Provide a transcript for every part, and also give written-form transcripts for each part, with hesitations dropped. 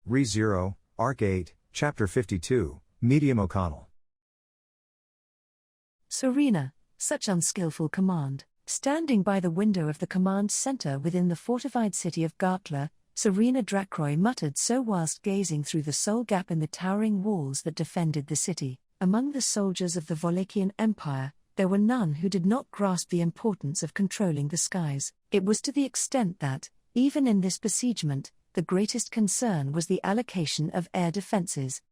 Re-Zero, Arc 8, Chapter 52, Medium O'Connell. Serena, such unskillful command. Standing by the window of the command center within the fortified city of Gartla, Serena Dracroy muttered so whilst gazing through the sole gap in the towering walls that defended the city. Among the soldiers of the Wallachian Empire, there were none who did not grasp the importance of controlling the skies. It was to the extent that, even in this besiegement, the greatest concern was the allocation of air defenses.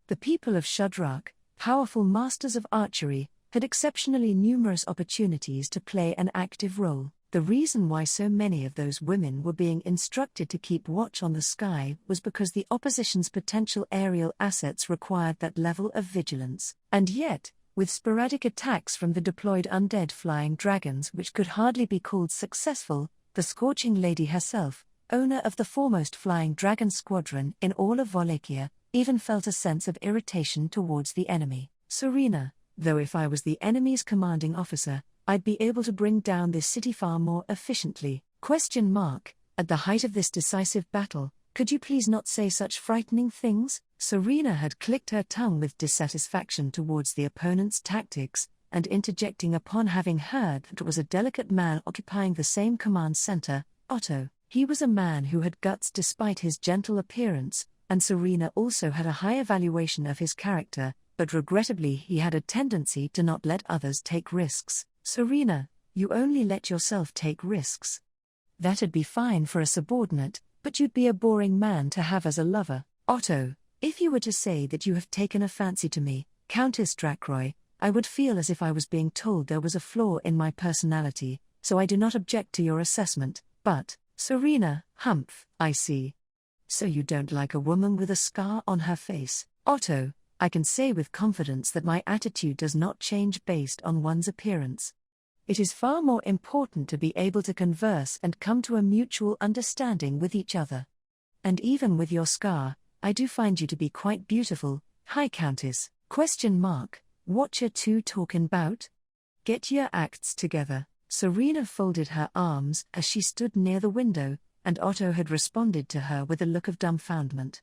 The people of Shudrak, powerful masters of archery, had exceptionally numerous opportunities to play an active role. The reason why so many of those women were being instructed to keep watch on the sky was because the opposition's potential aerial assets required that level of vigilance. And yet, with sporadic attacks from the deployed undead flying dragons which could hardly be called successful, the Scorching Lady herself, owner of the foremost flying dragon squadron in all of Wallachia, even felt a sense of irritation towards the enemy. Serena, though if I was the enemy's commanding officer, I'd be able to bring down this city far more efficiently. At the height of this decisive battle, could you please not say such frightening things? Serena had clicked her tongue with dissatisfaction towards the opponent's tactics, and interjecting upon having heard that it was a delicate man occupying the same command center, Otto. He was a man who had guts despite his gentle appearance, and Serena also had a high evaluation of his character, but regrettably he had a tendency to not let others take risks. Serena, you only let yourself take risks. That'd be fine for a subordinate, but you'd be a boring man to have as a lover. Otto, if you were to say that you have taken a fancy to me, Countess Dracroy, I would feel as if I was being told there was a flaw in my personality, so I do not object to your assessment, but, Serena, humph, I see. So you don't like a woman with a scar on her face. Otto, I can say with confidence that my attitude does not change based on one's appearance. It is far more important to be able to converse and come to a mutual understanding with each other. And even with your scar, I do find you to be quite beautiful, High Countess. What you two talking about? Get your acts together. Serena folded her arms as she stood near the window, and Otto had responded to her with a look of dumbfoundment.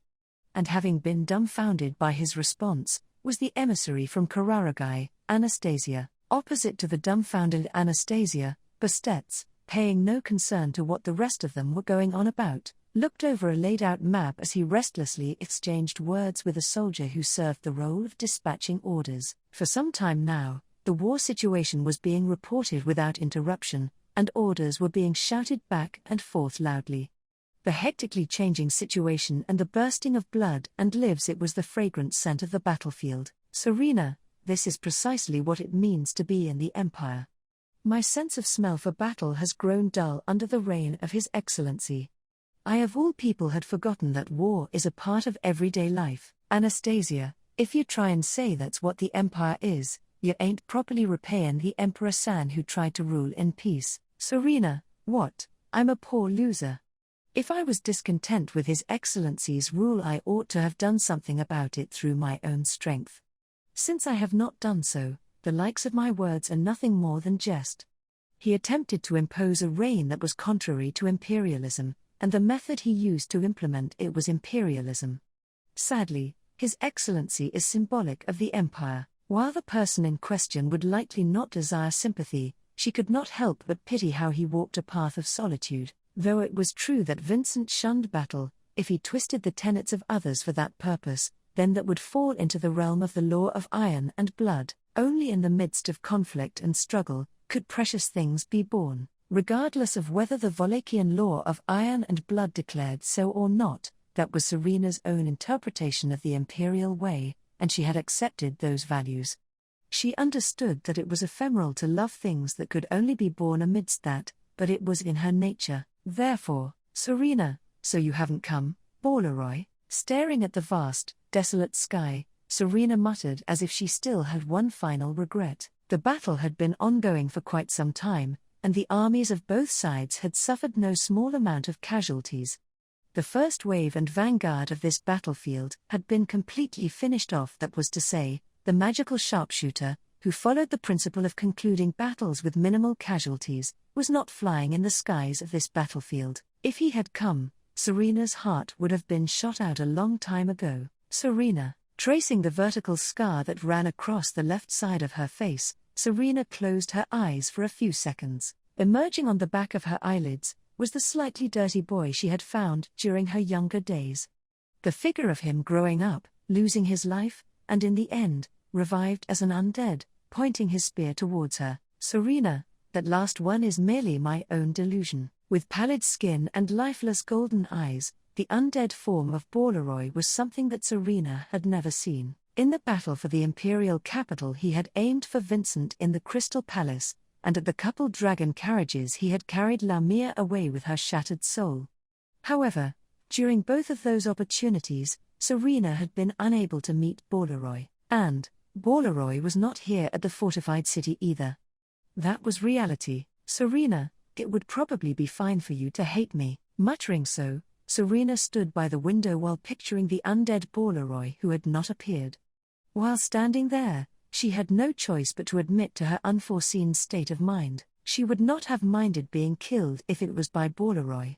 And having been dumbfounded by his response, was the emissary from Kararagai, Anastasia. Opposite to the dumbfounded Anastasia, Bastetz, paying no concern to what the rest of them were going on about, looked over a laid-out map as he restlessly exchanged words with a soldier who served the role of dispatching orders. For some time now, the war situation was being reported without interruption, and orders were being shouted back and forth loudly. The hectically changing situation and the bursting of blood and lives, it was the fragrant scent of the battlefield. Serena, this is precisely what it means to be in the Empire. My sense of smell for battle has grown dull under the reign of His Excellency. I of all people had forgotten that war is a part of everyday life. Anastasia, if you try and say that's what the Empire is, you ain't properly repayin' the Emperor San who tried to rule in peace. Serena, what? I'm a poor loser. If I was discontent with His Excellency's rule, I ought to have done something about it through my own strength. Since I have not done so, the likes of my words are nothing more than jest. He attempted to impose a reign that was contrary to imperialism, and the method he used to implement it was imperialism. Sadly, His Excellency is symbolic of the Empire. While the person in question would likely not desire sympathy, she could not help but pity how he walked a path of solitude. Though it was true that Vincent shunned battle, if he twisted the tenets of others for that purpose, then that would fall into the realm of the law of iron and blood. Only in the midst of conflict and struggle could precious things be born. Regardless of whether the Wallachian law of iron and blood declared so or not, that was Serena's own interpretation of the imperial way, and she had accepted those values. She understood that it was ephemeral to love things that could only be born amidst that, but it was in her nature. Therefore, Serena, so you haven't come, Borleroy? Staring at the vast, desolate sky, Serena muttered as if she still had one final regret. The battle had been ongoing for quite some time, and the armies of both sides had suffered no small amount of casualties. The first wave and vanguard of this battlefield had been completely finished off, that was to say, the magical sharpshooter, who followed the principle of concluding battles with minimal casualties, was not flying in the skies of this battlefield. If he had come, Serena's heart would have been shot out a long time ago. Serena, tracing the vertical scar that ran across the left side of her face, Serena closed her eyes for a few seconds. Emerging on the back of her eyelids was the slightly dirty boy she had found during her younger days. The figure of him growing up, losing his life, and in the end, revived as an undead, pointing his spear towards her. Serena, that last one is merely my own delusion. With pallid skin and lifeless golden eyes, the undead form of Borleroy was something that Serena had never seen. In the battle for the imperial capital he had aimed for Vincent in the Crystal Palace, and at the coupled dragon carriages he had carried Lamia away with her shattered soul. However, during both of those opportunities, Serena had been unable to meet Borleroy, and Borleroy was not here at the fortified city either. That was reality. Serena, it would probably be fine for you to hate me. Muttering so, Serena stood by the window while picturing the undead Borleroy who had not appeared. While standing there, she had no choice but to admit to her unforeseen state of mind. She would not have minded being killed if it was by Borleroy.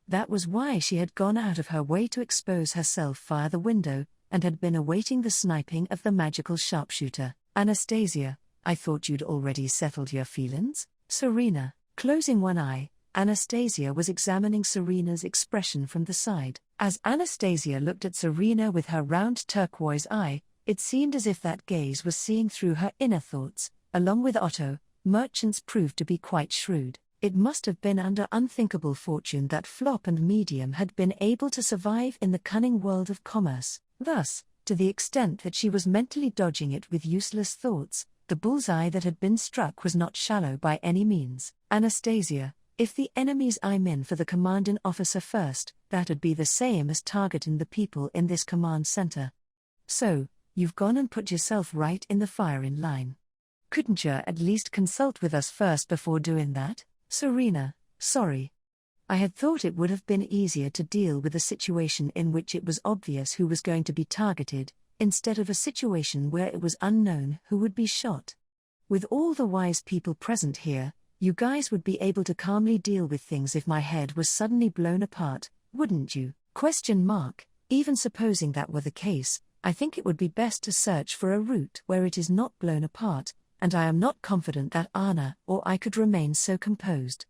That was why she had gone out of her way to expose herself via the window, and had been awaiting the sniping of the magical sharpshooter. Anastasia, I thought you'd already settled your feelings? Serena, closing one eye, Anastasia was examining Serena's expression from the side. As Anastasia looked at Serena with her round turquoise eye, it seemed as if that gaze was seeing through her inner thoughts. Along with Otto, merchants proved to be quite shrewd. It must have been under unthinkable fortune that Flop and Medium had been able to survive in the cunning world of commerce. Thus, to the extent that she was mentally dodging it with useless thoughts, the bullseye that had been struck was not shallow by any means. Anastasia, if the enemy's I'm in for the commanding officer first, that'd be the same as targeting the people in this command center. So, you've gone and put yourself right in the firing line. Couldn't you at least consult with us first before doing that? Serena, sorry. I had thought it would have been easier to deal with a situation in which it was obvious who was going to be targeted, instead of a situation where it was unknown who would be shot. With all the wise people present here, you guys would be able to calmly deal with things if my head was suddenly blown apart, wouldn't you? Even supposing that were the case, I think it would be best to search for a route where it is not blown apart, and I am not confident that Anna or I could remain so composed.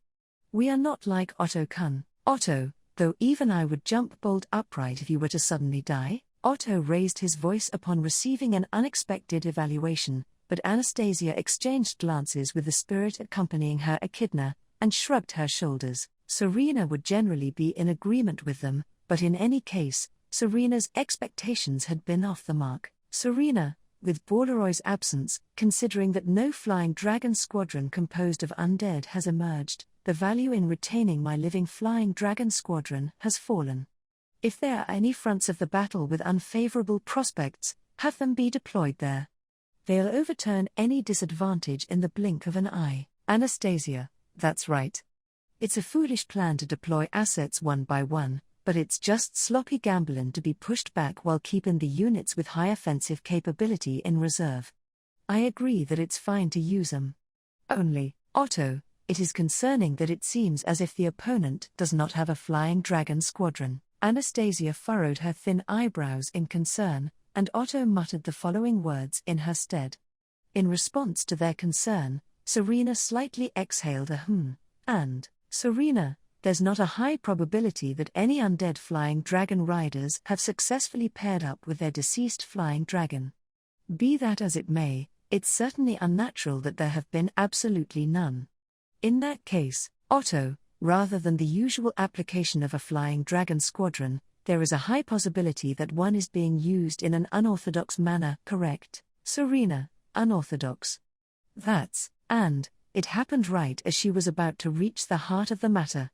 We are not like Otto-kun. Otto, though even I would jump bolt upright if you were to suddenly die. Otto raised his voice upon receiving an unexpected evaluation, but Anastasia exchanged glances with the spirit accompanying her echidna, and shrugged her shoulders. Serena would generally be in agreement with them, but in any case, Serena's expectations had been off the mark. Serena, with Borleroy's absence, considering that no flying dragon squadron composed of undead has emerged, the value in retaining my living flying dragon squadron has fallen. If there are any fronts of the battle with unfavorable prospects, have them be deployed there. They'll overturn any disadvantage in the blink of an eye. Anastasia, that's right. It's a foolish plan to deploy assets one by one, but it's just sloppy gambling to be pushed back while keeping the units with high offensive capability in reserve. I agree that it's fine to use them. Only, Otto, it is concerning that it seems as if the opponent does not have a flying dragon squadron. Anastasia furrowed her thin eyebrows in concern, and Otto muttered the following words in her stead. In response to their concern, Serena slightly exhaled a and, Serena, there's not a high probability that any undead flying dragon riders have successfully paired up with their deceased flying dragon. Be that as it may, it's certainly unnatural that there have been absolutely none. In that case, Otto, rather than the usual application of a flying dragon squadron, there is a high possibility that one is being used in an unorthodox manner, correct? Serena, unorthodox. And it happened right as she was about to reach the heart of the matter.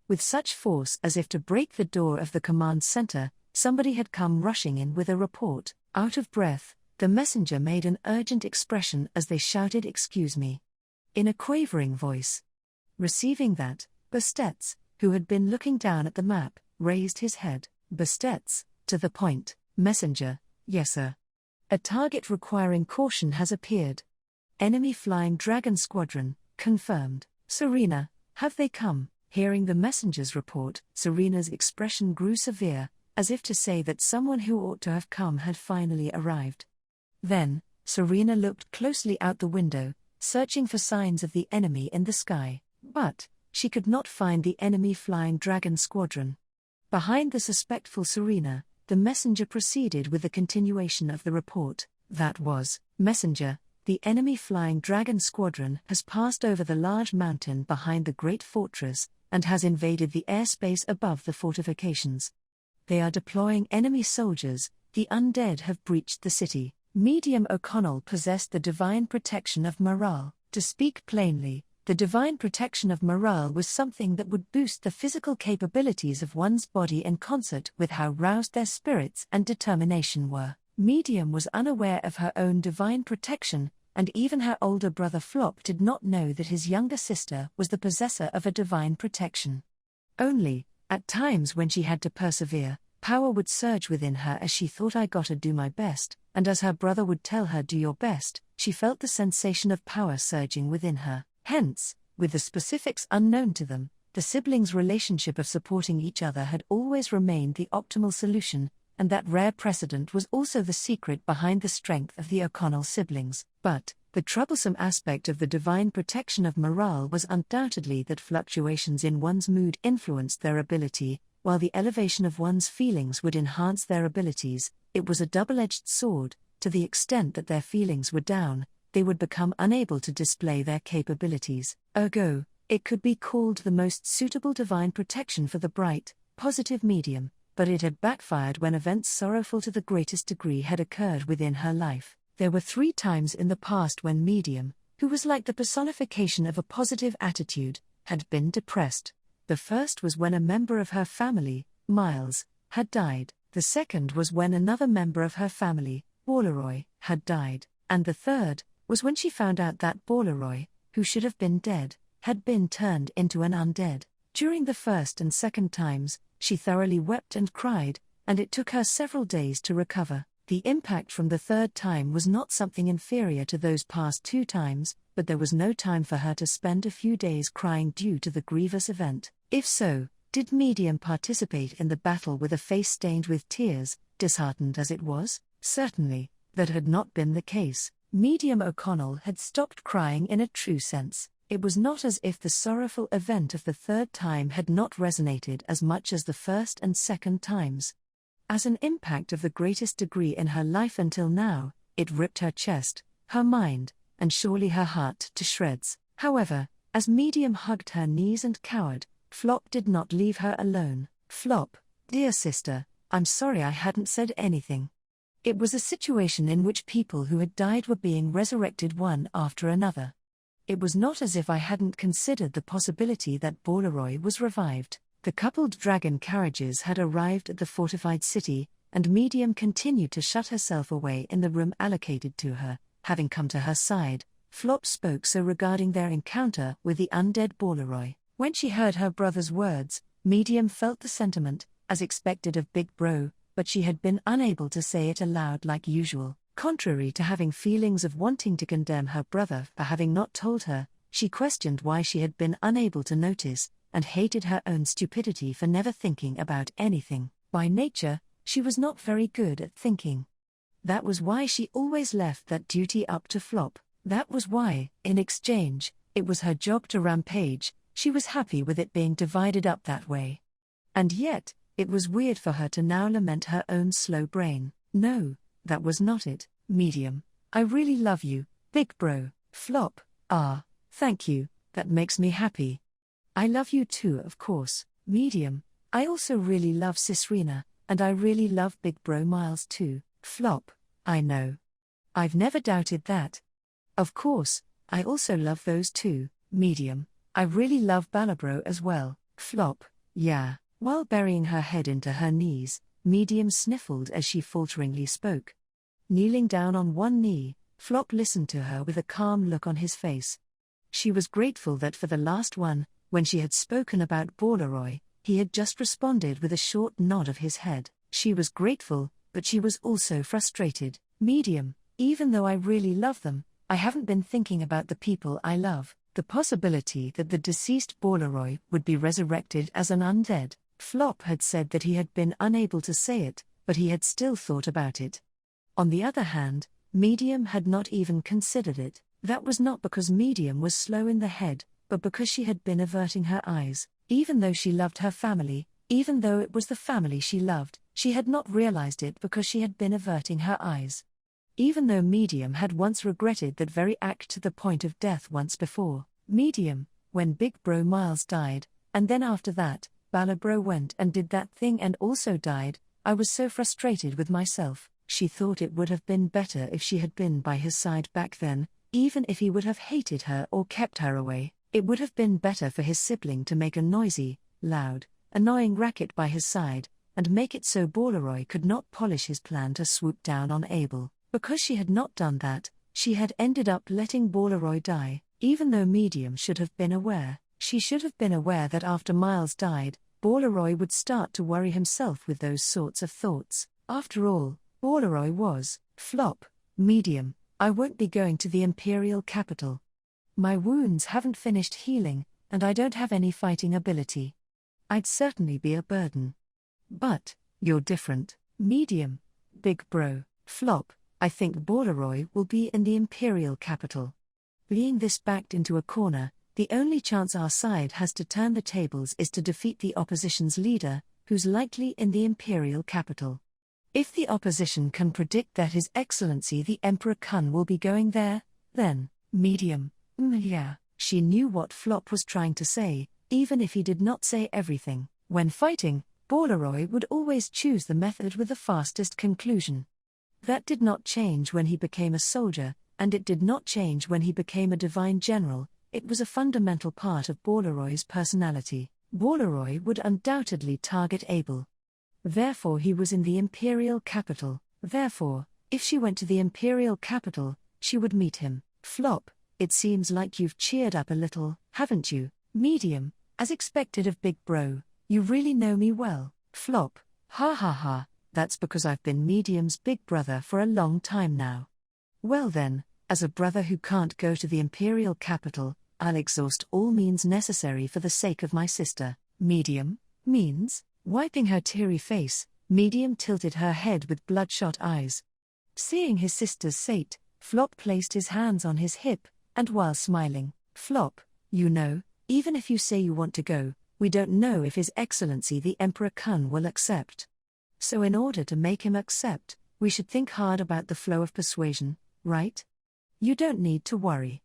With such force as if to break the door of the command center, somebody had come rushing in with a report. Out of breath, the messenger made an urgent expression as they shouted, "Excuse me," in a quavering voice. Receiving that, Bastetz, who had been looking down at the map, raised his head. Bastetz, to the point. Messenger, yes sir. A target requiring caution has appeared. Enemy flying dragon squadron, confirmed. Serena, have they come? Hearing the messenger's report, Serena's expression grew severe, as if to say that someone who ought to have come had finally arrived. Then, Serena looked closely out the window, searching for signs of the enemy in the sky, but she could not find the enemy flying dragon squadron. Behind the suspectful Serena, the messenger proceeded with the continuation of the report. That was, "Messenger, the enemy flying dragon squadron has passed over the large mountain behind the great fortress, and has invaded the airspace above the fortifications. They are deploying enemy soldiers, the undead have breached the city." Medium O'Connell possessed the divine protection of morale. To speak plainly, the divine protection of morale was something that would boost the physical capabilities of one's body in concert with how roused their spirits and determination were. Medium was unaware of her own divine protection, and even her older brother Flop did not know that his younger sister was the possessor of a divine protection. Only, at times when she had to persevere, power would surge within her as she thought, "I gotta do my best," and as her brother would tell her, "Do your best," she felt the sensation of power surging within her. Hence, with the specifics unknown to them, the siblings' relationship of supporting each other had always remained the optimal solution, and that rare precedent was also the secret behind the strength of the O'Connell siblings. But the troublesome aspect of the divine protection of morale was undoubtedly that fluctuations in one's mood influenced their ability, while the elevation of one's feelings would enhance their abilities. It was a double-edged sword. To the extent that their feelings were down, they would become unable to display their capabilities. Ergo, it could be called the most suitable divine protection for the bright, positive medium, but it had backfired when events sorrowful to the greatest degree had occurred within her life. There were 3 times in the past when medium, who was like the personification of a positive attitude, had been depressed. The first was when a member of her family, Miles, had died. The second was when another member of her family, Borleroy, had died. And the third was when she found out that Borleroy, who should have been dead, had been turned into an undead. During the first and second times, she thoroughly wept and cried, and it took her several days to recover. The impact from the third time was not something inferior to those past 2 times, but there was no time for her to spend a few days crying due to the grievous event. If so, did medium participate in the battle with a face stained with tears, disheartened as it was? Certainly, that had not been the case. Medium O'Connell had stopped crying in a true sense. It was not as if the sorrowful event of the third time had not resonated as much as the first and second times. As an impact of the greatest degree in her life until now, it ripped her chest, her mind, and surely her heart to shreds. However, as medium hugged her knees and cowered, Flop did not leave her alone. "Flop, dear sister, I'm sorry I hadn't said anything." It was a situation in which people who had died were being resurrected one after another. It was not as if I hadn't considered the possibility that Borleroy was revived. The coupled dragon carriages had arrived at the fortified city, and medium continued to shut herself away in the room allocated to her. Having come to her side, Flop spoke so regarding their encounter with the undead Borleroy. When she heard her brother's words, medium felt the sentiment, as expected of Big Bro, but she had been unable to say it aloud like usual. Contrary to having feelings of wanting to condemn her brother for having not told her, she questioned why she had been unable to notice, and hated her own stupidity for never thinking about anything. By nature, she was not very good at thinking. That was why she always left that duty up to Flop. That was why, in exchange, it was her job to rampage. She was happy with it being divided up that way. And yet, it was weird for her to now lament her own slow brain. "No, that was not it, medium. I really love you, Big Bro." Flop, "Ah, thank you, that makes me happy. I love you too, of course, medium. I also really love Serena, and I really love Big Bro Miles too." Flop, "I know. I've never doubted that. Of course, I also love those two, medium. I really love Balabro as well." Flop, "Yeah." While burying her head into her knees, medium sniffled as she falteringly spoke. Kneeling down on one knee, Flop listened to her with a calm look on his face. She was grateful that for the last one, when she had spoken about Borleroy, he had just responded with a short nod of his head. She was grateful, but she was also frustrated. "Medium, even though I really love them, I haven't been thinking about the people I love." The possibility that the deceased Borleroy would be resurrected as an undead. Flop had said that he had been unable to say it, but he had still thought about it. On the other hand, Medium had not even considered it. That was not because Medium was slow in the head, but because she had been averting her eyes. Even though she loved her family, even though it was the family she loved, she had not realized it because she had been averting her eyes. Even though Medium had once regretted that very act to the point of death once before. Medium, when Big Bro Miles died, and then after that, Balabro went and did that thing and also died, I was so frustrated with myself. She thought it would have been better if she had been by his side back then, even if he would have hated her or kept her away. It would have been better for his sibling to make a noisy, loud, annoying racket by his side, and make it so Borleroy could not polish his plan to swoop down on Abel. Because she had not done that, she had ended up letting Borleroy die, even though Medium should have been aware. She should have been aware that after Miles died, Borleroy would start to worry himself with those sorts of thoughts. After all, Borleroy was, Flop, Medium, I won't be going to the Imperial capital. My wounds haven't finished healing, and I don't have any fighting ability. I'd certainly be a burden. But, you're different, Medium, Big Bro, Flop, I think Borleroy will be in the Imperial capital. Being this backed into a corner, the only chance our side has to turn the tables is to defeat the opposition's leader, who's likely in the Imperial capital. If the opposition can predict that His Excellency the Emperor Kun will be going there, then, Medium, yeah, she knew what Flop was trying to say, even if he did not say everything. When fighting, Borleroy would always choose the method with the fastest conclusion. That did not change when he became a soldier, and it did not change when he became a divine general. It was a fundamental part of Borleroy's personality. Borleroy would undoubtedly target Abel. Therefore he was in the Imperial capital. Therefore, if she went to the Imperial capital, she would meet him. Flop, it seems like you've cheered up a little, haven't you? Medium, as expected of Big Bro, you really know me well. Flop, ha ha ha, that's because I've been Medium's big brother for a long time now. Well then, as a brother who can't go to the Imperial capital, I'll exhaust all means necessary for the sake of my sister. Medium, means? Wiping her teary face, Medium tilted her head with bloodshot eyes. Seeing his sister's fate, Flop placed his hands on his hip, and while smiling, Flop, you know, even if you say you want to go, we don't know if His Excellency the Emperor Kun will accept. So in order to make him accept, we should think hard about the flow of persuasion, right? You don't need to worry.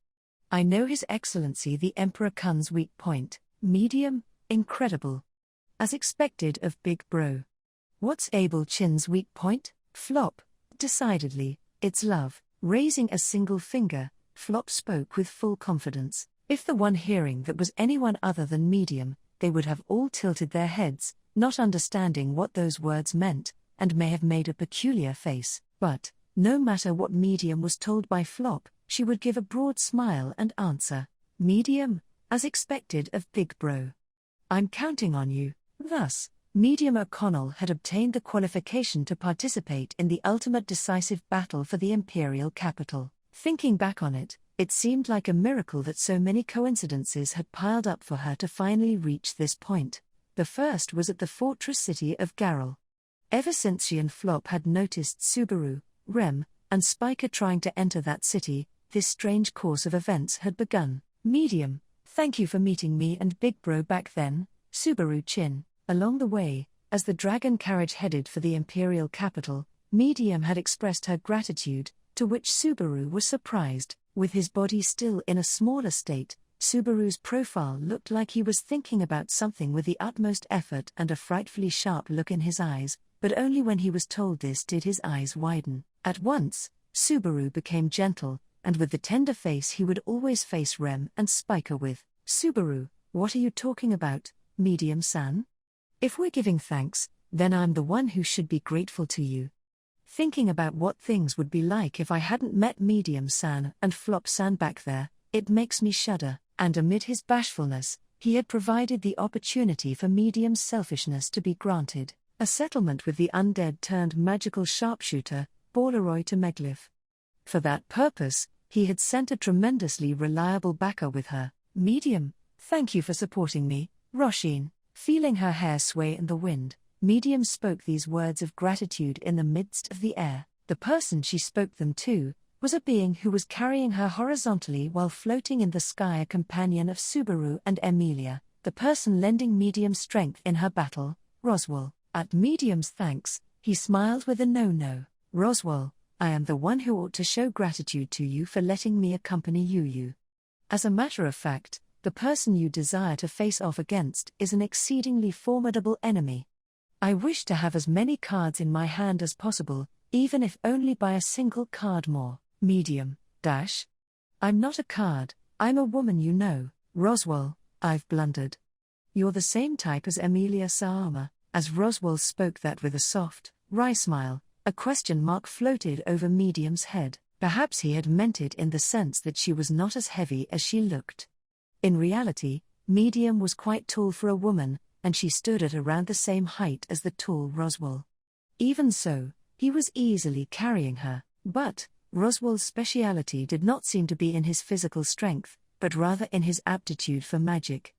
I know His Excellency the Emperor Kun's weak point. Medium, incredible. As expected of Big Bro. What's Abel Chin's weak point? Flop, decidedly, it's love. Raising a single finger, Flop spoke with full confidence. If the one hearing that was anyone other than Medium, they would have all tilted their heads, not understanding what those words meant, and may have made a peculiar face. But, no matter what Medium was told by Flop, she would give a broad smile and answer. Medium, as expected of Big Bro. I'm counting on you. Thus, Medium O'Connell had obtained the qualification to participate in the ultimate decisive battle for the Imperial capital. Thinking back on it, it seemed like a miracle that so many coincidences had piled up for her to finally reach this point. The first was at the fortress city of Garrel. Ever since she and Flop had noticed Subaru, Rem, and Spiker trying to enter that city, this strange course of events had begun. Medium, thank you for meeting me and Big Bro back then, Subaru Chin. Along the way, as the dragon carriage headed for the Imperial capital, Medium had expressed her gratitude, to which Subaru was surprised. With his body still in a smaller state, Subaru's profile looked like he was thinking about something with the utmost effort and a frightfully sharp look in his eyes, but only when he was told this did his eyes widen. At once, Subaru became gentle, and with the tender face he would always face Rem and Spiker with. Subaru, what are you talking about, Medium-san? If we're giving thanks, then I'm the one who should be grateful to you. Thinking about what things would be like if I hadn't met Medium-san and Flop-san back there, it makes me shudder. And amid his bashfulness, he had provided the opportunity for Medium's selfishness to be granted. A settlement with the undead turned magical sharpshooter, Borleroy to Meglyph. For that purpose, he had sent a tremendously reliable backer with her. Medium, thank you for supporting me, Roshin. Feeling her hair sway in the wind, Medium spoke these words of gratitude in the midst of the air. The person she spoke them to was a being who was carrying her horizontally while floating in the sky, a companion of Subaru and Emilia, the person lending Medium strength in her battle, Roswell. At Medium's thanks, he smiled with a no. Roswell, I am the one who ought to show gratitude to you for letting me accompany you. As a matter of fact, the person you desire to face off against is an exceedingly formidable enemy. I wish to have as many cards in my hand as possible, even if only by a single card more. Medium, dash. I'm not a card, I'm a woman, you know. Roswell, I've blundered. You're the same type as Emilia Saama. As Roswell spoke that with a soft, wry smile, a question mark floated over Medium's head. Perhaps he had meant it in the sense that she was not as heavy as she looked. In reality, Medium was quite tall for a woman, and she stood at around the same height as the tall Roswell. Even so, he was easily carrying her, but Roswell's speciality did not seem to be in his physical strength, but rather in his aptitude for magic.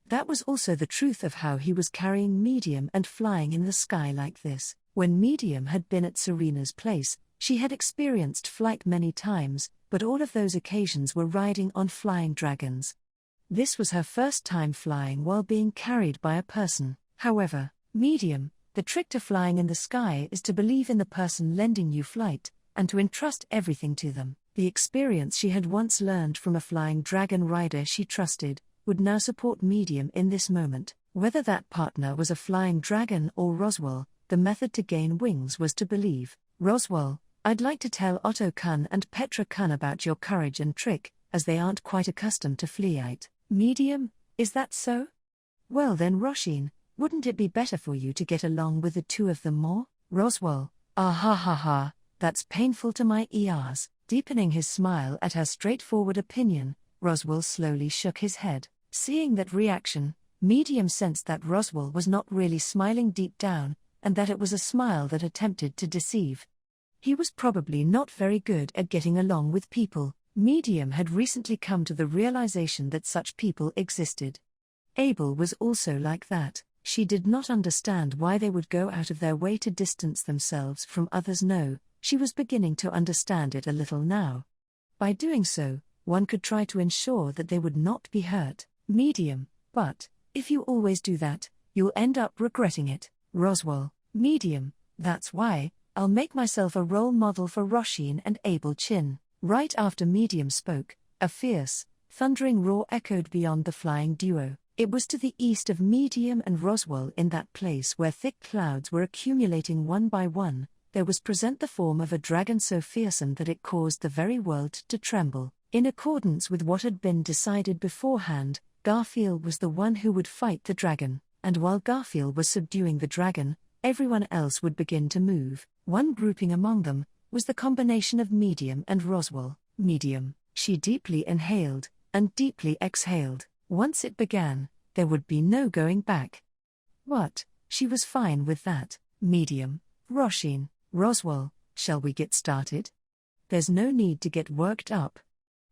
That was also the truth of how he was carrying Medium and flying in the sky like this. When Medium had been at Serena's place, she had experienced flight many times, but all of those occasions were riding on flying dragons. This was her first time flying while being carried by a person. However, Medium, the trick to flying in the sky is to believe in the person lending you flight, and to entrust everything to them. The experience she had once learned from a flying dragon rider she trusted would now support Medium in this moment. Whether that partner was a flying dragon or Roswell, the method to gain wings was to believe. Roswell, I'd like to tell Otto-kun and Petra-kun about your courage and trick, as they aren't quite accustomed to flight. Medium, is that so? Well then Roshin, wouldn't it be better for you to get along with the two of them more? Roswell, ha, that's painful to my ears. Deepening his smile at her straightforward opinion, Roswell slowly shook his head. Seeing that reaction, Medium sensed that Roswell was not really smiling deep down, and that it was a smile that attempted to deceive. He was probably not very good at getting along with people. Medium had recently come to the realization that such people existed. Abel was also like that. She did not understand why they would go out of their way to distance themselves from others. No, she was beginning to understand it a little now. By doing so, one could try to ensure that they would not be hurt. Medium, but if you always do that, you'll end up regretting it. Roswell, Medium, that's why I'll make myself a role model for Roshin and Abel Chin. Right after Medium spoke, a fierce, thundering roar echoed beyond the flying duo. It was to the east of Medium and Roswell, in that place where thick clouds were accumulating one by one. There was present the form of a dragon so fearsome that it caused the very world to tremble. In accordance with what had been decided beforehand, Garfield was the one who would fight the dragon, and while Garfield was subduing the dragon, everyone else would begin to move. One grouping among them was the combination of Medium and Roswell. Medium, she deeply inhaled, and deeply exhaled. Once it began, there would be no going back. What? She was fine with that. Medium, Roshin, Roswell, shall we get started? There's no need to get worked up.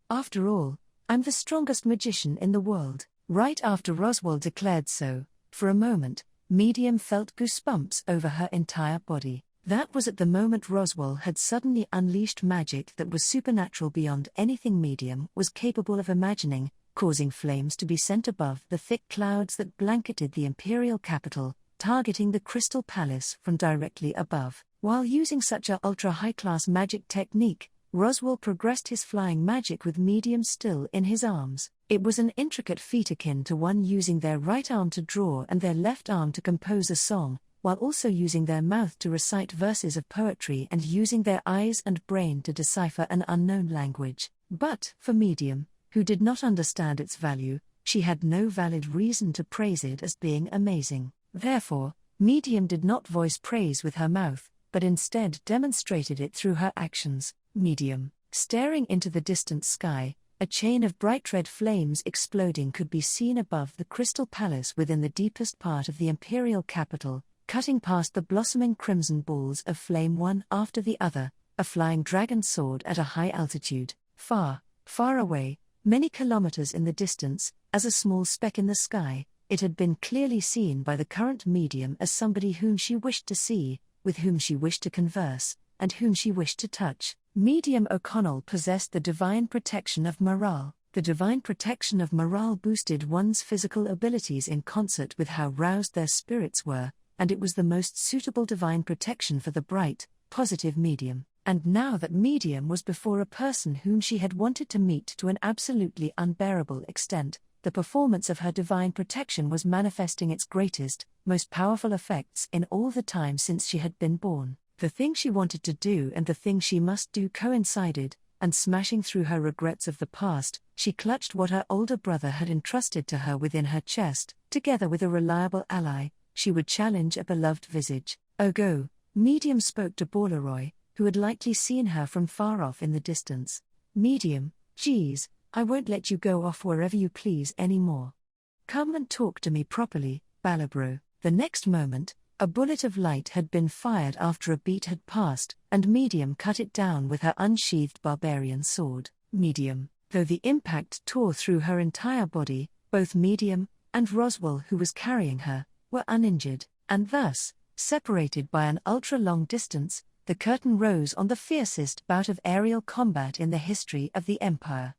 After all, I'm the strongest magician in the world. Right after Roswell declared so, for a moment, Medium felt goosebumps over her entire body. That was at the moment Roswell had suddenly unleashed magic that was supernatural beyond anything Medium was capable of imagining, causing flames to be sent above the thick clouds that blanketed the imperial capital, targeting the Crystal Palace from directly above. While using such a ultra-high-class magic technique, Roswell progressed his flying magic with Medium still in his arms. It was an intricate feat akin to one using their right arm to draw and their left arm to compose a song, while also using their mouth to recite verses of poetry and using their eyes and brain to decipher an unknown language. But, for Medium, who did not understand its value, she had no valid reason to praise it as being amazing. Therefore, Medium did not voice praise with her mouth, but instead demonstrated it through her actions. Medium, staring into the distant sky, a chain of bright red flames exploding could be seen above the Crystal Palace within the deepest part of the imperial capital, cutting past the blossoming crimson balls of flame one after the other. A flying dragon soared at a high altitude. Far, far away, Many kilometers in the distance, as a small speck in the sky, it had been clearly seen by the current medium as somebody whom she wished to see, with whom she wished to converse, and whom she wished to touch. Medium O'Connell possessed the divine protection of morale. The divine protection of morale boosted one's physical abilities in concert with how roused their spirits were, and it was the most suitable divine protection for the bright, positive medium. And now that medium was before a person whom she had wanted to meet to an absolutely unbearable extent, the performance of her divine protection was manifesting its greatest, most powerful effects in all the time since she had been born. The thing she wanted to do and the thing she must do coincided, and smashing through her regrets of the past, she clutched what her older brother had entrusted to her within her chest. Together with a reliable ally, she would challenge a beloved visage. "Oh go," medium spoke to Borleroy, who had likely seen her from far off in the distance. "Medium, geez, I won't let you go off wherever you please anymore. Come and talk to me properly, Ballabro." The next moment, a bullet of light had been fired after a beat had passed, and Medium cut it down with her unsheathed barbarian sword. Medium, though the impact tore through her entire body, both Medium, and Roswell who was carrying her, were uninjured, and thus, separated by an ultra-long distance, the curtain rose on the fiercest bout of aerial combat in the history of the Empire.